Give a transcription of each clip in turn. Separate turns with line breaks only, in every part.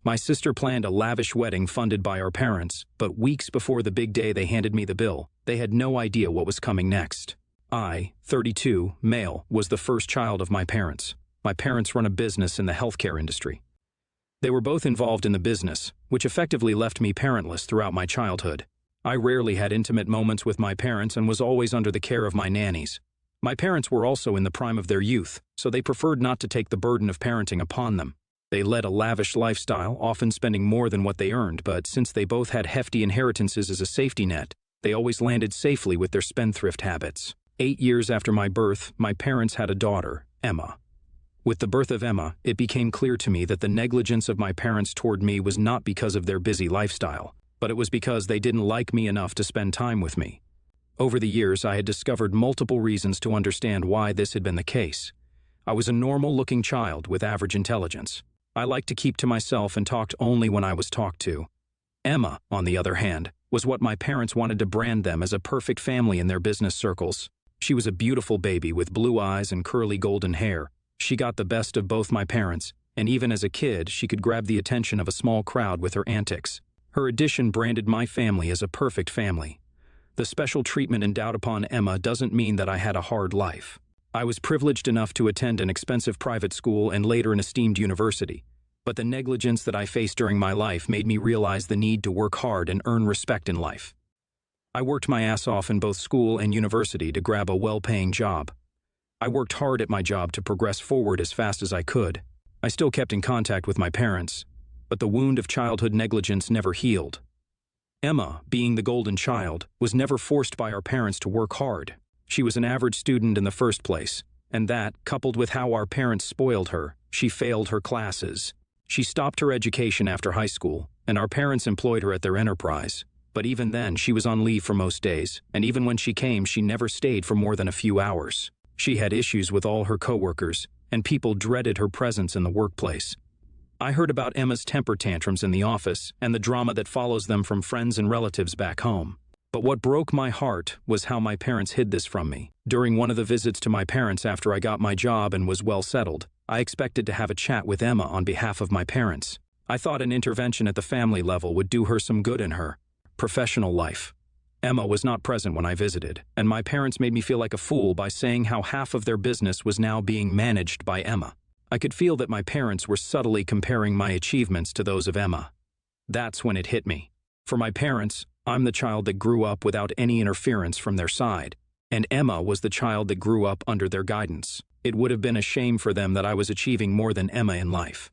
My sister planned a lavish wedding funded by our parents, but weeks before the big day they handed me the bill. They had no idea what was coming next. I, 32, male, was the first child of my parents. My parents run a business in the healthcare industry. They were both involved in the business, which effectively left me parentless throughout my childhood. I rarely had intimate moments with my parents and was always under the care of my nannies. My parents were also in the prime of their youth, so they preferred not to take the burden of parenting upon them. They led a lavish lifestyle, often spending more than what they earned, but since they both had hefty inheritances as a safety net, they always landed safely with their spendthrift habits. 8 years after my birth, my parents had a daughter, Emma. With the birth of Emma, it became clear to me that the negligence of my parents toward me was not because of their busy lifestyle, but it was because they didn't like me enough to spend time with me. Over the years, I had discovered multiple reasons to understand why this had been the case. I was a normal-looking child with average intelligence. I liked to keep to myself and talked only when I was talked to. Emma, on the other hand, was what my parents wanted to brand them as a perfect family in their business circles. She was a beautiful baby with blue eyes and curly golden hair. She got the best of both my parents, and even as a kid, she could grab the attention of a small crowd with her antics. Her addition branded my family as a perfect family. The special treatment endowed upon Emma doesn't mean that I had a hard life. I was privileged enough to attend an expensive private school and later an esteemed university, but the negligence that I faced during my life made me realize the need to work hard and earn respect in life. I worked my ass off in both school and university to grab a well-paying job. I worked hard at my job to progress forward as fast as I could. I still kept in contact with my parents, but the wound of childhood negligence never healed. Emma, being the golden child, was never forced by our parents to work hard. She was an average student in the first place, and that, coupled with how our parents spoiled her, she failed her classes. She stopped her education after high school, and our parents employed her at their enterprise. But even then, she was on leave for most days, and even when she came, she never stayed for more than a few hours. She had issues with all her coworkers, and people dreaded her presence in the workplace. I heard about Emma's temper tantrums in the office and the drama that follows them from friends and relatives back home. But what broke my heart was how my parents hid this from me. During one of the visits to my parents after I got my job and was well settled, I expected to have a chat with Emma on behalf of my parents. I thought an intervention at the family level would do her some good in her professional life. Emma was not present when I visited, and my parents made me feel like a fool by saying how half of their business was now being managed by Emma. I could feel that my parents were subtly comparing my achievements to those of Emma. That's when it hit me. For my parents, I'm the child that grew up without any interference from their side, and Emma was the child that grew up under their guidance. It would have been a shame for them that I was achieving more than Emma in life.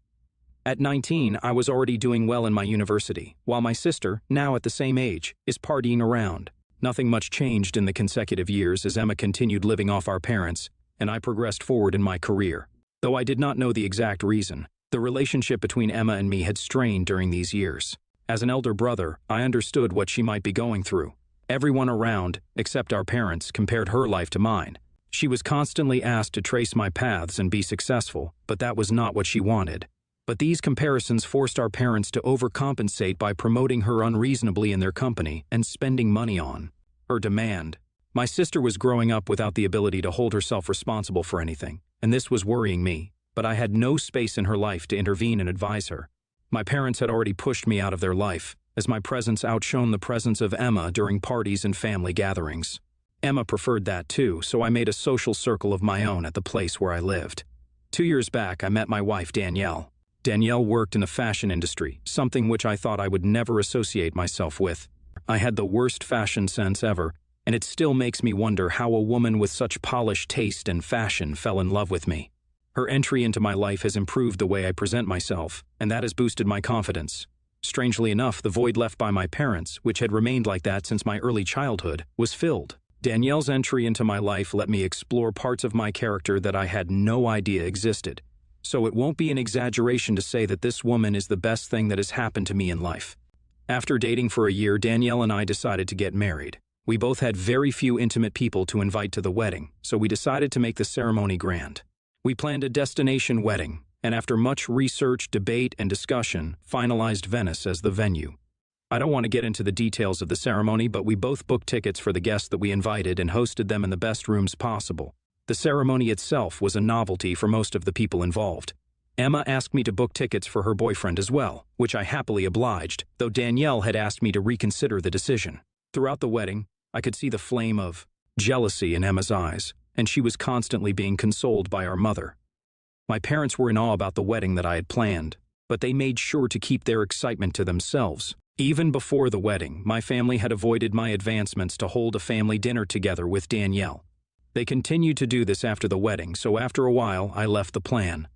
At 19, I was already doing well in my university, while my sister, now at the same age, is partying around. Nothing much changed in the consecutive years as Emma continued living off our parents, and I progressed forward in my career. Though I did not know the exact reason, the relationship between Emma and me had strained during these years. As an elder brother, I understood what she might be going through. Everyone around, except our parents, compared her life to mine. She was constantly asked to trace my paths and be successful, but that was not what she wanted. But these comparisons forced our parents to overcompensate by promoting her unreasonably in their company and spending money on her demand. My sister was growing up without the ability to hold herself responsible for anything, and this was worrying me, but I had no space in her life to intervene and advise her. My parents had already pushed me out of their life, as my presence outshone the presence of Emma during parties and family gatherings. Emma preferred that too, so I made a social circle of my own at the place where I lived. 2 years back, I met my wife, Danielle. Danielle worked in the fashion industry, something which I thought I would never associate myself with. I had the worst fashion sense ever, and it still makes me wonder how a woman with such polished taste and fashion fell in love with me. Her entry into my life has improved the way I present myself, and that has boosted my confidence. Strangely enough, the void left by my parents, which had remained like that since my early childhood, was filled. Danielle's entry into my life let me explore parts of my character that I had no idea existed. So it won't be an exaggeration to say that this woman is the best thing that has happened to me in life. After dating for a year, Danielle and I decided to get married. We both had very few intimate people to invite to the wedding, so we decided to make the ceremony grand. We planned a destination wedding, and after much research, debate, and discussion, finalized Venice as the venue. I don't want to get into the details of the ceremony, but we both booked tickets for the guests that we invited and hosted them in the best rooms possible. The ceremony itself was a novelty for most of the people involved. Emma asked me to book tickets for her boyfriend as well, which I happily obliged, though Danielle had asked me to reconsider the decision. Throughout the wedding, I could see the flame of jealousy in Emma's eyes, and she was constantly being consoled by our mother. My parents were in awe about the wedding that I had planned, but they made sure to keep their excitement to themselves. Even before the wedding, my family had avoided my advancements to hold a family dinner together with Danielle. They continued to do this after the wedding, so after a while, I left the plan.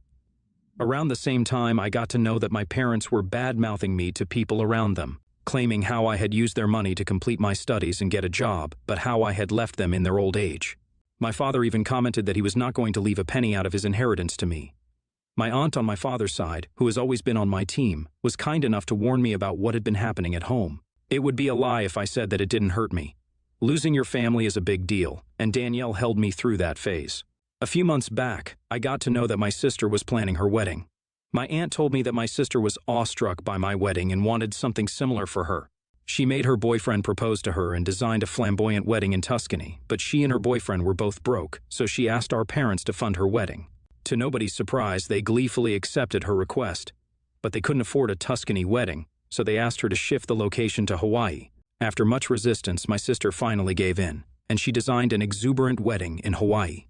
Around the same time, I got to know that my parents were bad-mouthing me to people around them, claiming how I had used their money to complete my studies and get a job, but how I had left them in their old age. My father even commented that he was not going to leave a penny out of his inheritance to me. My aunt on my father's side, who has always been on my team, was kind enough to warn me about what had been happening at home. It would be a lie if I said that it didn't hurt me. Losing your family is a big deal, and Danielle held me through that phase. A few months back, I got to know that my sister was planning her wedding. My aunt told me that my sister was awestruck by my wedding and wanted something similar for her. She made her boyfriend propose to her and designed a flamboyant wedding in Tuscany, but she and her boyfriend were both broke, so she asked our parents to fund her wedding. To nobody's surprise, they gleefully accepted her request. But they couldn't afford a Tuscany wedding, so they asked her to shift the location to Hawaii. After much resistance, my sister finally gave in, and she designed an exuberant wedding in Hawaii.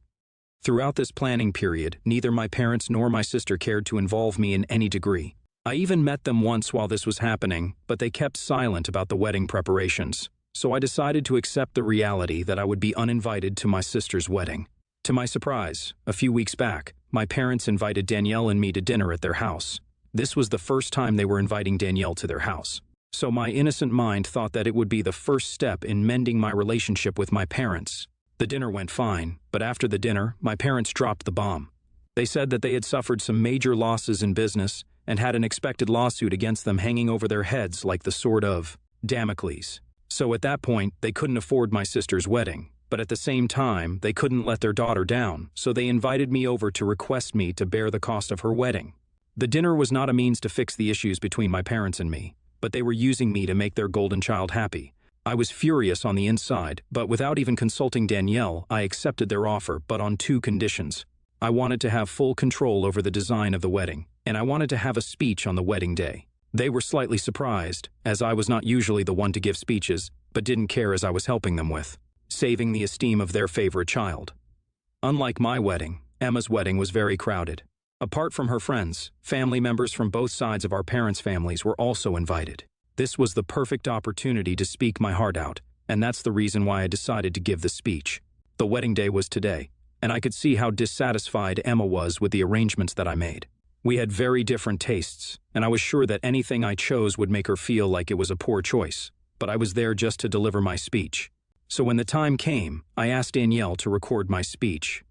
Throughout this planning period, neither my parents nor my sister cared to involve me in any degree. I even met them once while this was happening, but they kept silent about the wedding preparations. So I decided to accept the reality that I would be uninvited to my sister's wedding. To my surprise, a few weeks back, my parents invited Danielle and me to dinner at their house. This was the first time they were inviting Danielle to their house. So my innocent mind thought that it would be the first step in mending my relationship with my parents. The dinner went fine, but after the dinner, my parents dropped the bomb. They said that they had suffered some major losses in business and had an expected lawsuit against them hanging over their heads like the sword of Damocles. So at that point, they couldn't afford my sister's wedding. But at the same time, they couldn't let their daughter down, so they invited me over to request me to bear the cost of her wedding. The dinner was not a means to fix the issues between my parents and me, but they were using me to make their golden child happy. I was furious on the inside, but without even consulting Danielle, I accepted their offer, but on two conditions. I wanted to have full control over the design of the wedding, and I wanted to have a speech on the wedding day. They were slightly surprised, as I was not usually the one to give speeches, but didn't care as I was helping them with saving the esteem of their favorite child. Unlike my wedding, Emma's wedding was very crowded. Apart from her friends, family members from both sides of our parents' families were also invited. This was the perfect opportunity to speak my heart out, and that's the reason why I decided to give the speech. The wedding day was today, and I could see how dissatisfied Emma was with the arrangements that I made. We had very different tastes, and I was sure that anything I chose would make her feel like it was a poor choice, but I was there just to deliver my speech. So when the time came, I asked Danielle to record my speech.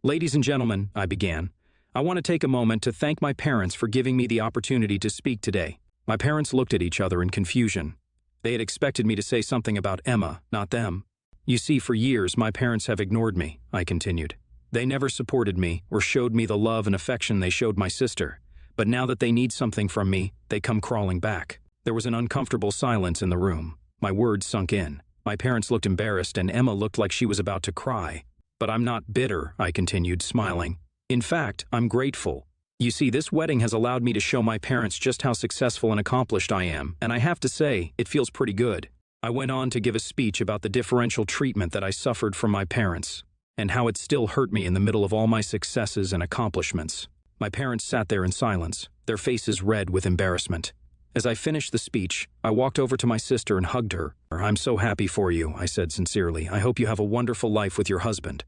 "Ladies and gentlemen," I began, "I want to take a moment to thank my parents for giving me the opportunity to speak today." My parents looked at each other in confusion. They had expected me to say something about Emma, not them. "You see, for years, my parents have ignored me," I continued. "They never supported me or showed me the love and affection they showed my sister. But now that they need something from me, they come crawling back." There was an uncomfortable silence in the room. My words sunk in. My parents looked embarrassed and Emma looked like she was about to cry. "But I'm not bitter," I continued, smiling. "In fact, I'm grateful. You see, this wedding has allowed me to show my parents just how successful and accomplished I am, and I have to say, it feels pretty good." I went on to give a speech about the differential treatment that I suffered from my parents, and how it still hurt me in the middle of all my successes and accomplishments. My parents sat there in silence, their faces red with embarrassment. As I finished the speech, I walked over to my sister and hugged her. "I'm so happy for you," I said sincerely. "I hope you have a wonderful life with your husband."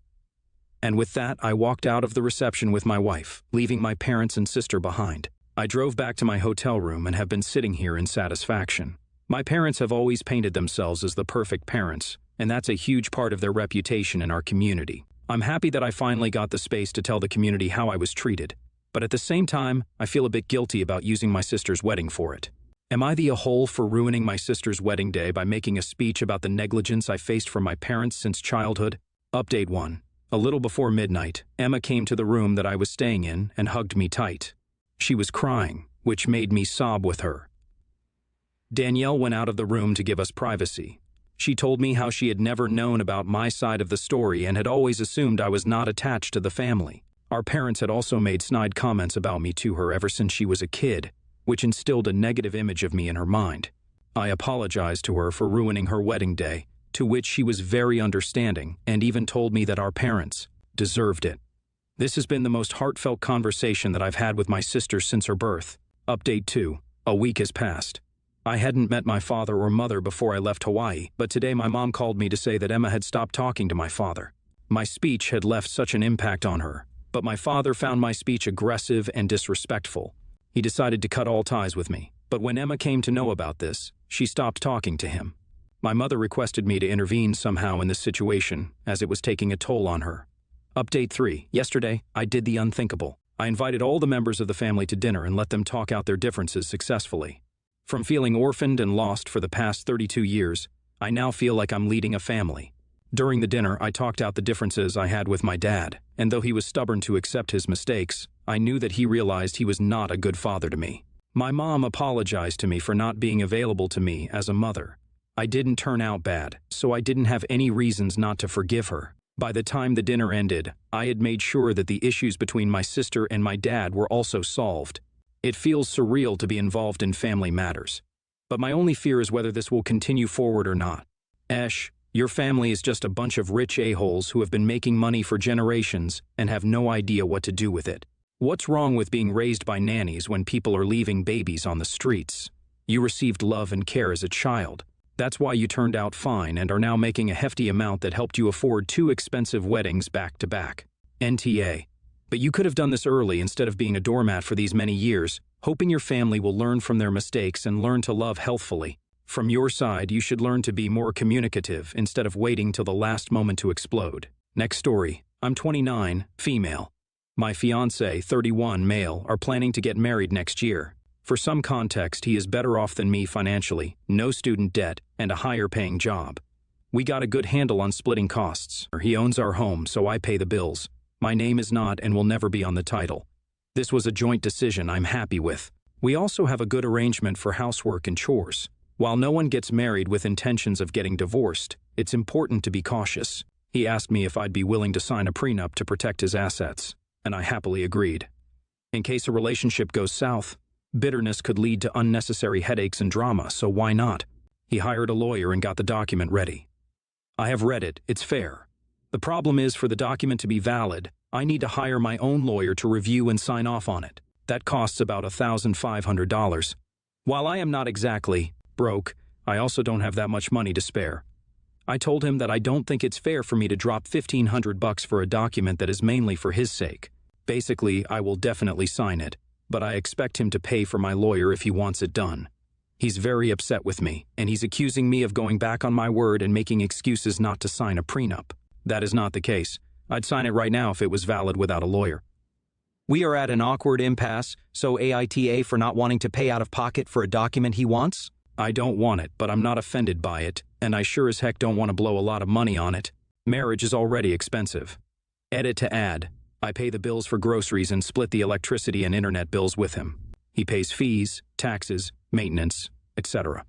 And with that, I walked out of the reception with my wife, leaving my parents and sister behind. I drove back to my hotel room and have been sitting here in satisfaction. My parents have always painted themselves as the perfect parents, and that's a huge part of their reputation in our community. I'm happy that I finally got the space to tell the community how I was treated. But at the same time, I feel a bit guilty about using my sister's wedding for it. Am I the a-hole for ruining my sister's wedding day by making a speech about the negligence I faced from my parents since childhood? Update 1. A little before midnight, Emma came to the room that I was staying in and hugged me tight. She was crying, which made me sob with her. Danielle went out of the room to give us privacy. She told me how she had never known about my side of the story and had always assumed I was not attached to the family. Our parents had also made snide comments about me to her ever since she was a kid, which instilled a negative image of me in her mind. I apologized to her for ruining her wedding day, to which she was very understanding and even told me that our parents deserved it. This has been the most heartfelt conversation that I've had with my sister since her birth. Update 2. A week has passed. I hadn't met my father or mother before I left Hawaii, but today my mom called me to say that Emma had stopped talking to my father. My speech had left such an impact on her, but my father found my speech aggressive and disrespectful. He decided to cut all ties with me, but when Emma came to know about this, she stopped talking to him. My mother requested me to intervene somehow in this situation, as it was taking a toll on her. Update 3. Yesterday, I did the unthinkable. I invited all the members of the family to dinner and let them talk out their differences successfully. From feeling orphaned and lost for the past 32 years, I now feel like I'm leading a family. During the dinner, I talked out the differences I had with my dad, and though he was stubborn to accept his mistakes, I knew that he realized he was not a good father to me. My mom apologized to me for not being available to me as a mother. I didn't turn out bad, so I didn't have any reasons not to forgive her. By the time the dinner ended, I had made sure that the issues between my sister and my dad were also solved. It feels surreal to be involved in family matters. But my only fear is whether this will continue forward or not. Esh, your family is just a bunch of rich a-holes who have been making money for generations and have no idea what to do with it. What's wrong with being raised by nannies when people are leaving babies on the streets? You received love and care as a child. That's why you turned out fine and are now making a hefty amount that helped you afford 2 expensive weddings back to back. NTA. But you could have done this early instead of being a doormat for these many years, hoping your family will learn from their mistakes and learn to love healthfully. From your side, you should learn to be more communicative instead of waiting till the last moment to explode. Next story. I'm 29, female. My fiancé, 31, male, are planning to get married next year. For some context, he is better off than me financially, no student debt, and a higher-paying job. We got a good handle on splitting costs. He owns our home, so I pay the bills. My name is not and will never be on the title. This was a joint decision I'm happy with. We also have a good arrangement for housework and chores. While no one gets married with intentions of getting divorced, it's important to be cautious. He asked me if I'd be willing to sign a prenup to protect his assets, and I happily agreed. In case a relationship goes south, bitterness could lead to unnecessary headaches and drama, so why not? He hired a lawyer and got the document ready. I have read it, it's fair. The problem is, for the document to be valid, I need to hire my own lawyer to review and sign off on it. That costs about $1,500. While I am not exactly broke, I also don't have that much money to spare. I told him that I don't think it's fair for me to drop $1,500 for a document that is mainly for his sake. Basically, I will definitely sign it, but I expect him to pay for my lawyer if he wants it done. He's very upset with me, and he's accusing me of going back on my word and making excuses not to sign a prenup. That is not the case. I'd sign it right now if it was valid without a lawyer.
We are at an awkward impasse, so AITA for not wanting to pay out of pocket for a document he wants?
I don't want it, but I'm not offended by it, and I sure as heck don't want to blow a lot of money on it. Marriage is already expensive. Edit to add. I pay the bills for groceries and split the electricity and internet bills with him. He pays fees, taxes, maintenance, etc.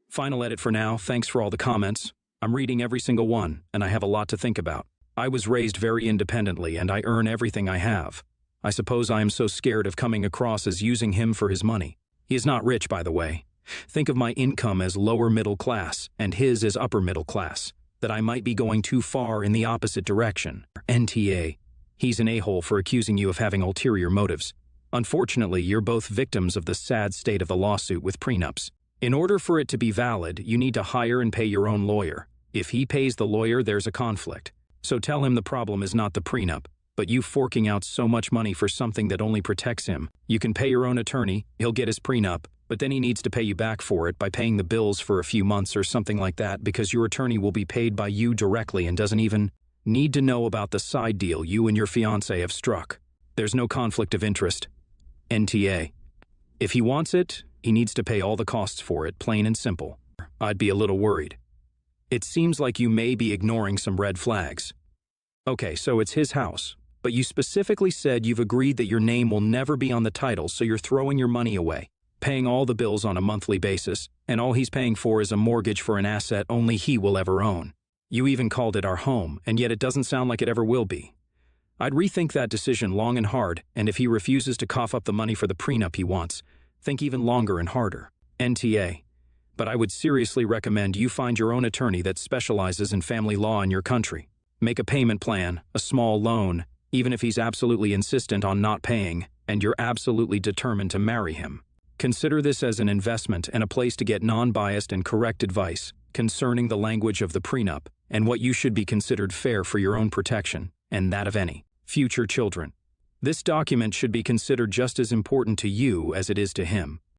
Final edit for now. Thanks for all the comments. I'm reading every single one, and I have a lot to think about. I was raised very independently, and I earn everything I have. I suppose I am so scared of coming across as using him for his money. He is not rich, by the way. Think of my income as lower middle class, and his as upper middle class, that I might be going too far in the opposite direction. NTA. He's an a-hole for accusing you of having ulterior motives. Unfortunately, you're both victims of the sad state of the lawsuit with prenups. In order for it to be valid, you need to hire and pay your own lawyer. If he pays the lawyer, there's a conflict. So tell him the problem is not the prenup, but you forking out so much money for something that only protects him. You can pay your own attorney, he'll get his prenup, but then he needs to pay you back for it by paying the bills for a few months or something like that, because your attorney will be paid by you directly and doesn't even need to know about the side deal you and your fiancé have struck. There's no conflict of interest. NTA. If he wants it, he needs to pay all the costs for it, plain and simple. I'd be a little worried. It seems like you may be ignoring some red flags. Okay, so it's his house, but you specifically said you've agreed that your name will never be on the title, so you're throwing your money away, paying all the bills on a monthly basis, and all he's paying for is a mortgage for an asset only he will ever own. You even called it our home, and yet it doesn't sound like it ever will be. I'd rethink that decision long and hard, and if he refuses to cough up the money for the prenup he wants, think even longer and harder. NTA. But I would seriously recommend you find your own attorney that specializes in family law in your country. Make a payment plan, a small loan, even if he's absolutely insistent on not paying, and you're absolutely determined to marry him. Consider this as an investment and a place to get non-biased and correct advice concerning the language of the prenup and what you should be considered fair for your own protection and that of any future children. This document should be considered just as important to you as it is to him.